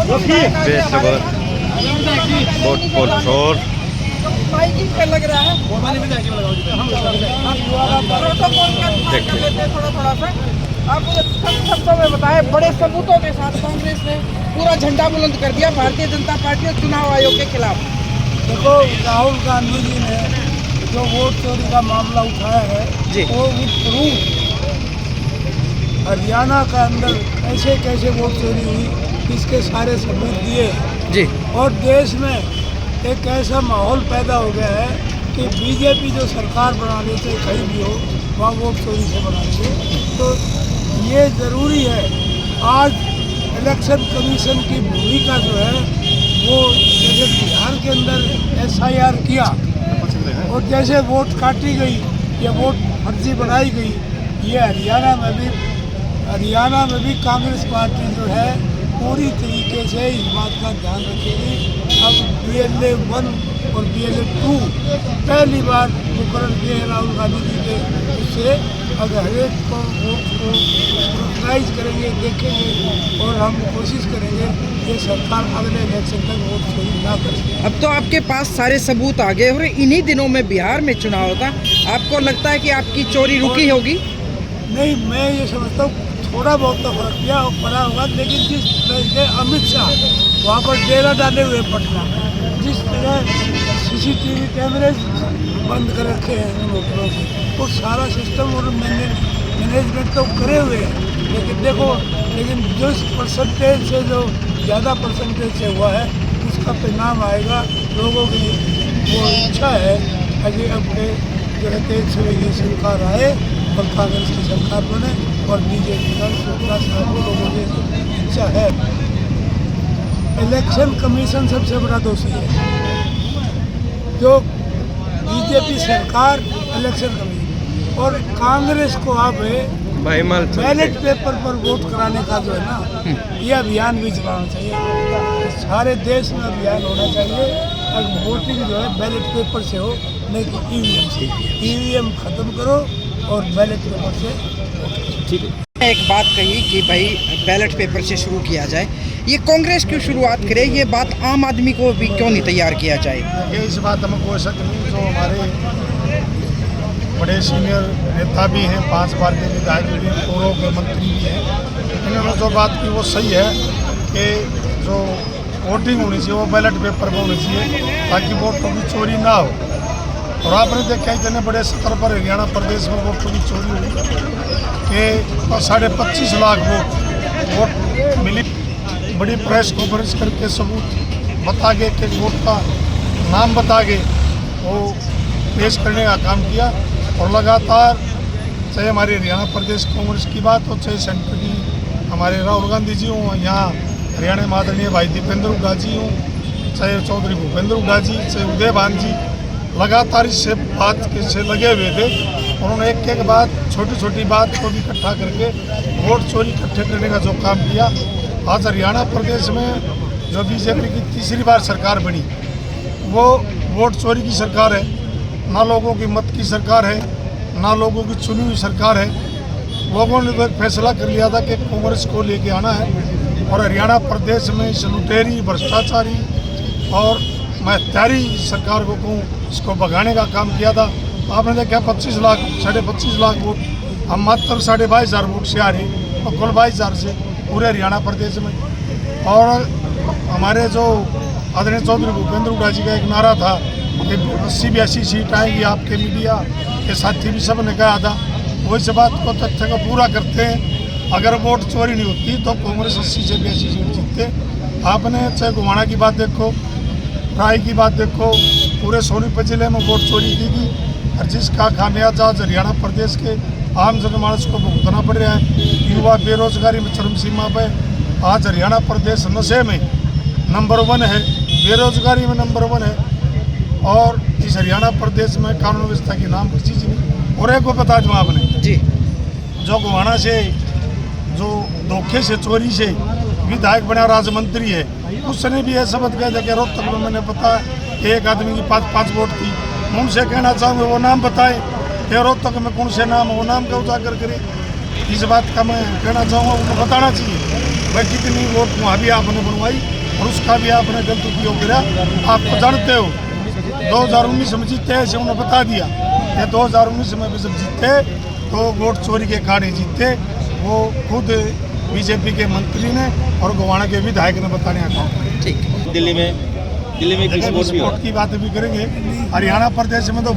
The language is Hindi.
बेसबर वोट फॉर श्योर। लग रहा है थोड़ा सा आप शब्दों में बताएं। बड़े सबूतों के साथ कांग्रेस ने पूरा झंडा बुलंद कर दिया भारतीय जनता पार्टी और चुनाव आयोग के खिलाफ। देखो, राहुल गांधी जी ने जो वोट चोरी का मामला उठाया है जी। वो प्रूफ हरियाणा का अंदर कैसे कैसे वोट चोरी हुई इसके सारे सबूत दिए जी। और देश में एक ऐसा माहौल पैदा हो गया है कि बीजेपी जो सरकार बना लेते कहीं भी हो वहाँ वोट चोरी से बना लेते। तो ये ज़रूरी है, आज इलेक्शन कमीशन की भूमिका जो है वो जैसे बिहार के अंदर SIR किया और जैसे वोट काटी गई या वोट फर्जी बनाई गई, ये हरियाणा में भी कांग्रेस पार्टी जो है पूरी तरीके से इस बात का ध्यान रखेगी। अब BLA 1 और BLA 2 पहली बार मुकर्रर किए हैं राहुल गांधी जी के, उससे अगर हरेक को वोट को स्क्रूटनाइज करेंगे, देखेंगे और हम कोशिश करेंगे ये सरकार अगले इलेक्शन तक वोट चोरी ना करे। अब तो आपके पास सारे सबूत आ गए और इन्हीं दिनों में बिहार में चुनाव होगा, आपको लगता है कि आपकी चोरी रुकी होगी? नहीं, मैं ये समझता हूँ थोड़ा बहुत तो फर्क पड़ा होगा, लेकिन जिस तरह से अमित शाह वहाँ पर डेरा डाले हुए पटना, जिस तरह CCTV कैमरे बंद कर रखे हैं वोटरों के, वो सारा सिस्टम और मैनेजमेंट तो करे हुए हैं। लेकिन देखो, लेकिन जिस परसेंटेज से जो ज़्यादा परसेंटेज से हुआ है उसका परिणाम आएगा। लोगों की वो इच्छा है कि अपने जो है तेज से ये सरकार आए और कांग्रेस की सरकार बने और बीजेपी का लोगों की इच्छा है। इलेक्शन कमीशन सबसे बड़ा दोषी है, जो बीजेपी सरकार, इलेक्शन कमीशन और कांग्रेस को अब बैलेट पेपर पर वोट कराने का जो है ना, ये अभियान भी चलाना चाहिए। सारे देश में अभियान होना चाहिए और वोटिंग जो है बैलेट पेपर से हो, नहीं कि EVM से। EVM खत्म करो और बैलेट पेपर से। ठीक है, एक बात कही कि भाई बैलेट पेपर से शुरू किया जाए, ये कांग्रेस क्यों शुरुआत करे, ये बात आम आदमी को भी क्यों नहीं तैयार किया जाए? ये इस बात में कोई शक नहीं, जो हमारे बड़े सीनियर नेता भी हैं, 5 बार के विधायक भी, पूर्व के मंत्री भी हैं, इन्होंने जो बात की वो सही है कि जो वोटिंग होनी चाहिए वो बैलेट पेपर में होनी चाहिए ताकि वोटों की चोरी ना हो। और आपने देखा इतने बड़े स्तर पर हरियाणा प्रदेश में वोटों की चोरी हुई कि 25.5 लाख वोट मिली। बड़ी प्रेस कॉन्फ्रेंस करके सबूत बता के कि वोट का नाम बता के वो पेश करने का काम किया। और लगातार चाहे हमारे हरियाणा प्रदेश कांग्रेस की बात हो, चाहे सेंटर की हमारे राहुल गांधी जी हों, यहाँ हरियाणा में आदरणीय भाई दीपेंद्र हुड्डा जी हों, चाहे चौधरी भूपेंद्र हुड्डा जी, चाहे उदय भान जी, लगातार इससे बात से लगे हुए थे। उन्होंने एक एक बात, छोटी छोटी बात को भी इकट्ठा करके वोट चोरी इकट्ठे करने का जो काम किया। आज हरियाणा प्रदेश में जो बीजेपी की तीसरी बार सरकार बनी, वो वोट चोरी की सरकार है, ना लोगों की मत की सरकार है, ना लोगों की चुनी हुई सरकार है। लोगों ने तो एक फैसला कर लिया था कि कांग्रेस को लेके आना है और हरियाणा प्रदेश में इस लुटेरी, भ्रष्टाचारी और मैं हत्यारी सरकार को कहूँ, इसको भगाने का काम किया था। आपने देखा 25 लाख, 25.5 लाख वोट, हम मात्र 22,500 वोट से आ रहे और कुल 22,000 से पूरे हरियाणा प्रदेश में। और हमारे जो आदरणीय चौधरी भूपेंद्र हुड्डा जी का एक नारा था कि 80-82 सीट आएंगी, आपके मीडिया के साथी भी सब ने कहा था, वो इस बात को तथ्य को पूरा करते हैं। अगर वोट चोरी नहीं होती तो कांग्रेस 80 से 82 सीट जीतते। आपने चाहे गोवाना की बात देखो, राय की बात देखो, पूरे सोनीपत जिले में वोट चोरी की गई और जिसका खामियाजा हरियाणा प्रदेश के आम जनमानस को भुगतना पड़ रहा है। युवा बेरोजगारी में चरम सीमा पर, आज हरियाणा प्रदेश नशे में नंबर 1 है, बेरोजगारी में नंबर 1 है और इस हरियाणा प्रदेश में कानून व्यवस्था की नाम की चीज़ नहीं। और एक को बता दूँ आपने जी, जो गोवाना से जो धोखे से, चोरी से विधायक बना, राज्य मंत्री है, उसने भी यह शब्द कह दिया कि रोहतक में मैंने पता कि एक आदमी की 5 वोट थी। मैं उनसे कहना चाहूँगा वो नाम बताएं कि रोहतक में कौन से नाम, वो नाम का उजागर करें। इस बात का मैं कहना चाहूँगा, उनको बताना चाहिए भाई कितनी वोट वहाँ भी आपने बनवाई और उसका भी आपने गलत उपयोग किया। आप तो जानते हो 2019 में जीते ऐसे उन्होंने बता दिया कि 2019 में भी जब जीते तो वोट चोरी के कारण जीते। वो खुद बीजेपी के मंत्री ने और गोवाना के विधायक ने बताने का काम। ठीक। दिल्ली में एक विस्फोट भी हुआ। की बात भी करेंगे। हरियाणा प्रदेश में तो